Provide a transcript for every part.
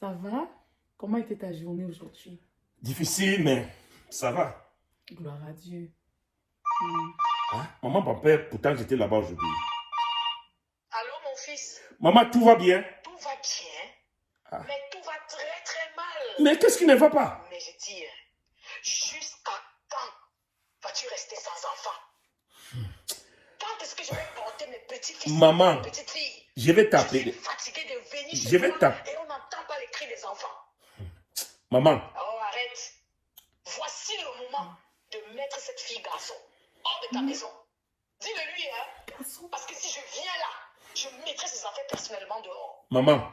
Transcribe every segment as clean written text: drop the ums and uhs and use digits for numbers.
Ça va? Comment était ta journée aujourd'hui? Difficile, mais ça va. Gloire à Dieu. Hein? Maman, papa, pourtant j'étais là-bas aujourd'hui. Allô, mon fils? Maman, tout va bien? Tout va bien, Ah. mais tout va très très mal. Mais qu'est-ce qui ne va pas? Mais je dis, jusqu'à quand vas-tu rester sans enfant? Quand est-ce que je vais porter mes petits-fils, Maman, mes petites-filles? je vais Je suis t'appeler. fatiguée de venir Je chez vais toi t'appeler. et on n'entend pas les cris des enfants. Maman, Oh, arrête. Voici le moment de mettre cette fille garçon hors de ta maison. Dis-le lui, hein. Garçon. Parce que si je viens là, je mettrai ses affaires personnellement dehors. maman,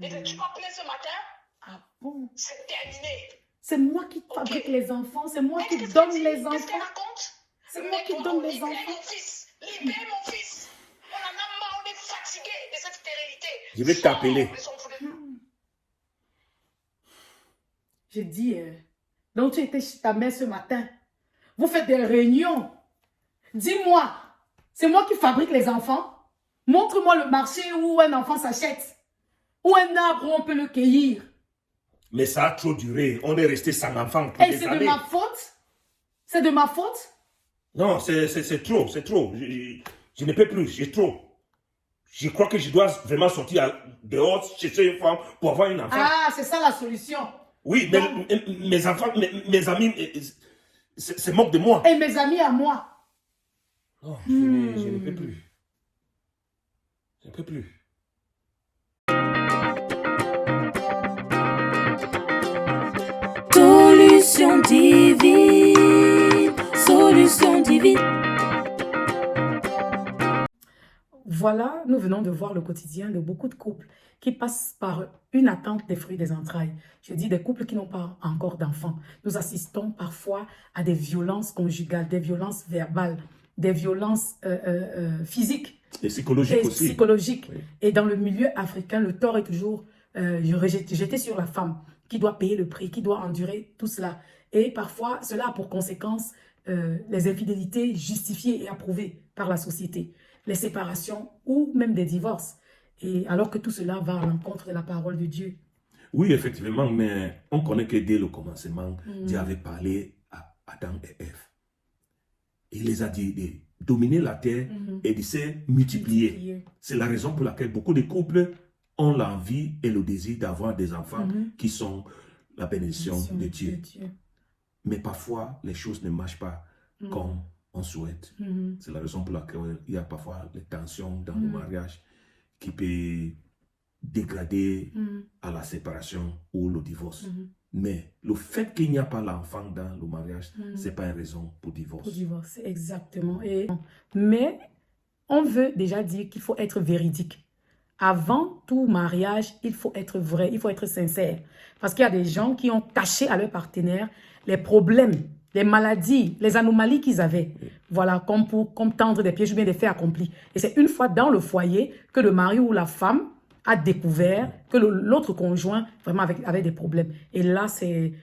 Et tu m'as appelé ce matin? Ah bon? C'est terminé. C'est moi qui fabrique les enfants, c'est moi qui donne les Qu'est-ce enfants. qu'elle raconte? C'est moi qui donne les Libère enfants. mon fils. Libère mon fils. On en a marre, on est fatigué de cette stérilité. Je vais t'appeler. Sors de son foulée. J'ai dit, donc tu étais chez ta mère ce matin. Vous faites des réunions. Dis-moi, c'est moi qui fabrique les enfants? Montre-moi le marché où un enfant s'achète. Ou un arbre où on peut le cueillir. mais ça a trop duré. On est resté sans enfant pour Et des c'est de années. ma faute? C'est de ma faute? Non, c'est trop, c'est trop. Je ne peux plus, j'ai trop. Je crois que je dois vraiment sortir dehors, chercher une femme pour avoir un enfant. Ah, c'est ça la solution. Oui, mais mes enfants, mes amis, se moquent de moi. Et mes amis à moi. Non, je ne peux plus. Je ne peux plus. Solution divine, solution divine. Voilà, nous venons de voir le quotidien de beaucoup de couples qui passent par une attente des fruits des entrailles. Je dis des couples qui n'ont pas encore d'enfants. Nous assistons parfois à des violences conjugales, des violences verbales, des violences physiques Et psychologique et aussi. psychologiques. Oui. Et dans le milieu africain, le tort est toujours jeté sur la femme qui doit payer le prix, qui doit endurer tout cela. Et parfois, cela a pour conséquence les infidélités justifiées et approuvées par la société, les séparations ou même des divorces. Et alors que tout cela va à l'encontre de la parole de Dieu. Oui, effectivement, mais on connaît que dès le commencement, Dieu avait parlé à Adam et Ève. Il les a dit de dominer la terre et de se multiplier. C'est la raison pour laquelle beaucoup de couples ont l'envie et le désir d'avoir des enfants qui sont la bénédiction de Dieu. Mais parfois, les choses ne marchent pas comme on souhaite. C'est la raison pour laquelle il y a parfois des tensions dans le mariage qui peut dégrader à la séparation ou le divorce. Mais le fait qu'il n'y a pas l'enfant dans le mariage, ce n'est pas une raison pour divorce. Pour divorcer, exactement. Mais on veut déjà dire qu'il faut être véridique. Avant tout mariage, il faut être vrai, il faut être sincère. Parce qu'il y a des gens qui ont caché à leur partenaire les problèmes, les maladies, les anomalies qu'ils avaient. Voilà, comme tendre des pièges ou bien des faits accomplis. Et c'est une fois dans le foyer que le mari ou la femme a découvert que l'autre conjoint vraiment avait des problèmes. Et là, c'est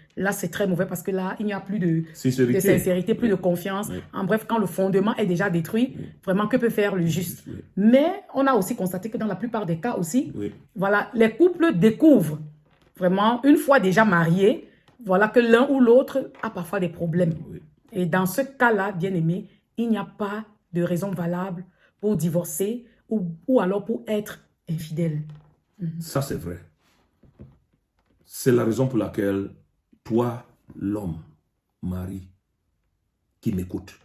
très mauvais parce que là, il n'y a plus de sincérité, plus de confiance. Oui. En bref, quand le fondement est déjà détruit, vraiment, que peut faire le juste? Oui. Mais on a aussi constaté que dans la plupart des cas aussi, Oui. voilà, les couples découvrent vraiment, une fois déjà mariés, voilà que l'un ou l'autre a parfois des problèmes. Oui. Et dans ce cas-là, bien aimé, il n'y a pas de raison valable pour divorcer ou alors pour être infidèle. Ça, c'est vrai. C'est la raison pour laquelle toi, l'homme, mari, qui m'écoute,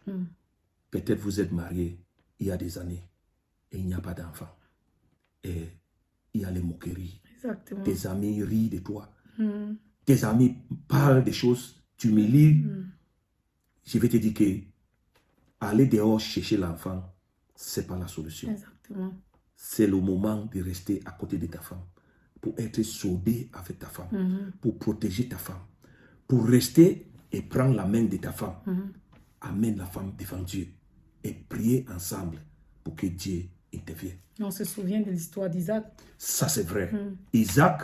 peut-être vous êtes marié il y a des années et il n'y a pas d'enfant. Et il y a les moqueries. Exactement. Tes amis rient de toi. Tes amis parlent des choses, tu m'humilies. Je vais te dire que aller dehors chercher l'enfant, ce n'est pas la solution. Exactement. C'est le moment de rester à côté de ta femme, pour être soudé avec ta femme, pour protéger ta femme, pour rester et prendre la main de ta femme. Amène la femme devant Dieu et prier ensemble pour que Dieu intervienne. On se souvient de l'histoire d'Isaac. Ça, c'est vrai. Isaac,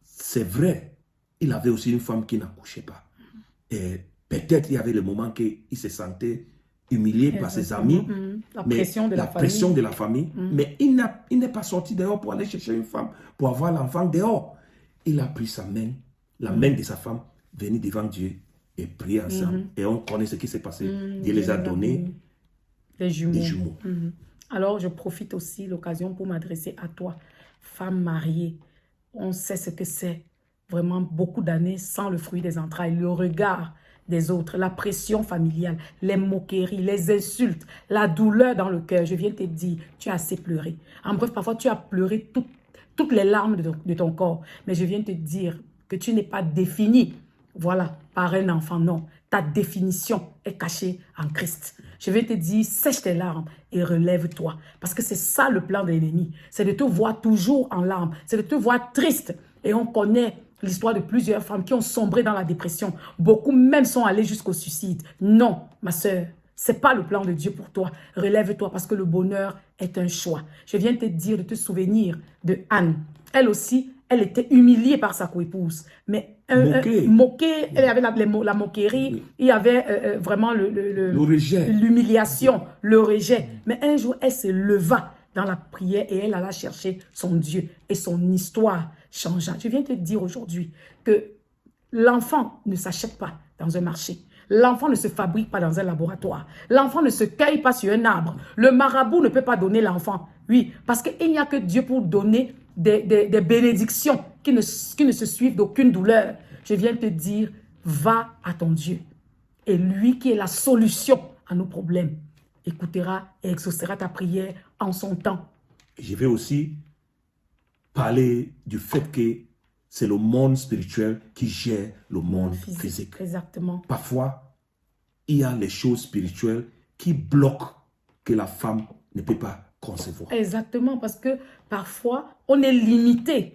c'est vrai, il avait aussi une femme qui n'accouchait pas. Et peut-être il y avait le moment qu'il se sentait humilié par ses amis, La mais pression de la famille. pression de la famille, mais il n'est pas sorti dehors pour aller chercher une femme, pour avoir l'enfant dehors. il a pris sa main, la main de sa femme, venir devant Dieu et prier ensemble. Et on connaît ce qui s'est passé. Dieu les a donné des jumeaux. des jumeaux. Alors, je profite aussi de l'occasion pour m'adresser à toi, femme mariée. On sait ce que c'est, vraiment beaucoup d'années sans le fruit des entrailles, le regard des autres, la pression familiale, les moqueries, les insultes, la douleur dans le cœur. Je viens te dire, tu as assez pleuré. En bref, parfois, tu as pleuré toutes les larmes de ton corps. Mais je viens te dire que tu n'es pas défini, voilà, par un enfant, non. Ta définition est cachée en Christ. Je vais te dire, sèche tes larmes et relève-toi. Parce que c'est ça le plan de l'ennemi. C'est de te voir toujours en larmes. C'est de te voir triste. Et on connaît l'histoire de plusieurs femmes qui ont sombré dans la dépression. Beaucoup même sont allées jusqu'au suicide. Non, ma sœur, ce n'est pas le plan de Dieu pour toi. Relève-toi parce que le bonheur est un choix. Je viens te dire de te souvenir de Anne. Elle aussi, elle était humiliée par sa coépouse. Mais moquée, elle avait la moquerie, Oui. il y avait vraiment Le rejet. l'humiliation, le rejet. Mais un jour, elle se leva dans la prière et elle alla chercher son Dieu et son histoire changea. Je viens te dire aujourd'hui que l'enfant ne s'achète pas dans un marché. L'enfant ne se fabrique pas dans un laboratoire. L'enfant ne se cueille pas sur un arbre. Le marabout ne peut pas donner l'enfant. Oui, parce qu'il n'y a que Dieu pour donner des bénédictions qui ne se suivent d'aucune douleur. Je viens te dire, va à ton Dieu. Et lui qui est la solution à nos problèmes, écoutera et exaucera ta prière en son temps. Je vais aussi parler du fait que c'est le monde spirituel qui gère le monde physique. Exactement. Parfois, il y a les choses spirituelles qui bloquent que la femme ne peut pas concevoir. Exactement, parce que parfois, on est limité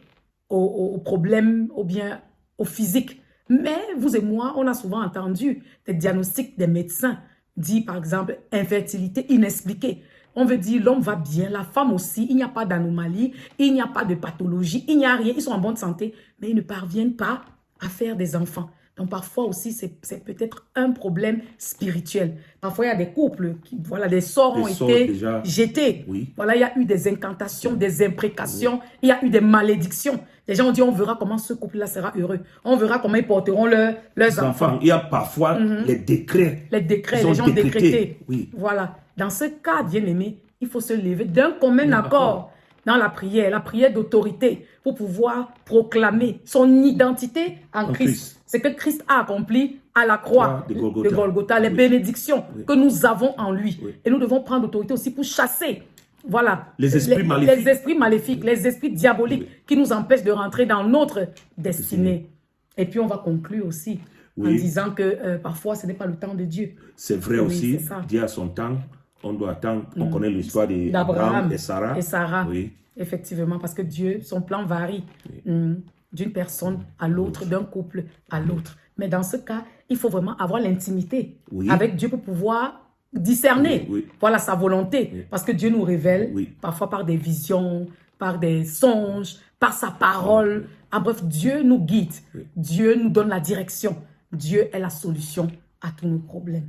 aux problèmes ou bien au physique. Mais vous et moi, on a souvent entendu des diagnostics des médecins dit par exemple infertilité inexpliquée. On veut dire l'homme va bien, la femme aussi, il n'y a pas d'anomalie, il n'y a pas de pathologie, il n'y a rien, ils sont en bonne santé, mais ils ne parviennent pas à faire des enfants. Donc parfois aussi, c'est peut-être un problème spirituel. Parfois, il y a des couples, voilà, des sorts ont été déjà jetés. Oui. Voilà, il y a eu des incantations, des imprécations, il y a eu des malédictions. Les gens ont dit, on verra comment ce couple-là sera heureux. On verra comment ils porteront leurs enfants. Il y a parfois les décrets. Les décrets, Ils les gens ont décrétés. Oui. Voilà. Dans ce cas, bien-aimé, il faut se lever d'un commun accord dans la prière d'autorité, pour pouvoir proclamer son identité en Christ. Ce que Christ a accompli à la croix de Golgotha, les bénédictions que nous avons en lui. Et nous devons prendre l'autorité aussi pour chasser voilà, les esprits maléfiques, les esprits diaboliques qui nous empêchent de rentrer dans notre destinée. Et puis on va conclure aussi en disant que parfois ce n'est pas le temps de Dieu. C'est vrai aussi, Dieu a son temps. On doit attendre. On connaît l'histoire d'Abraham et Sarah. Oui. Effectivement, parce que Dieu, son plan varie d'une personne à l'autre, d'un couple à l'autre. Mais dans ce cas, il faut vraiment avoir l'intimité avec Dieu pour pouvoir discerner voilà, sa volonté. Parce que Dieu nous révèle parfois par des visions, par des songes, par sa parole. En bref, Dieu nous guide. Dieu nous donne la direction. Dieu est la solution à tous nos problèmes.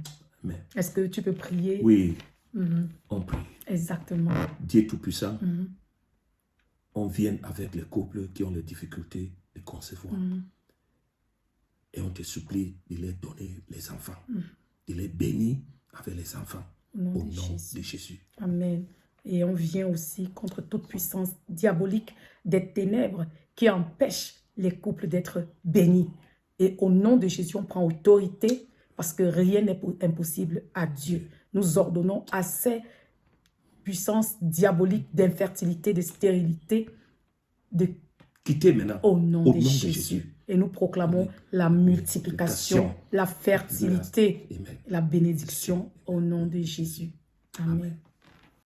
Est-ce que tu peux prier? Oui. On prie. Exactement. Dieu Tout-Puissant, on vient avec les couples qui ont les difficultés de concevoir. Et on te supplie de leur donner les enfants, de les bénir avec les enfants au nom de Jésus. Amen. Et on vient aussi contre toute puissance diabolique des ténèbres qui empêchent les couples d'être bénis. Et au nom de Jésus, on prend autorité parce que rien n'est impossible à Dieu. Nous ordonnons à ces puissances diaboliques d'infertilité, de stérilité, de quitter maintenant au nom de Jésus. Et nous proclamons la multiplication, la fertilité, la bénédiction au nom de Jésus. Amen.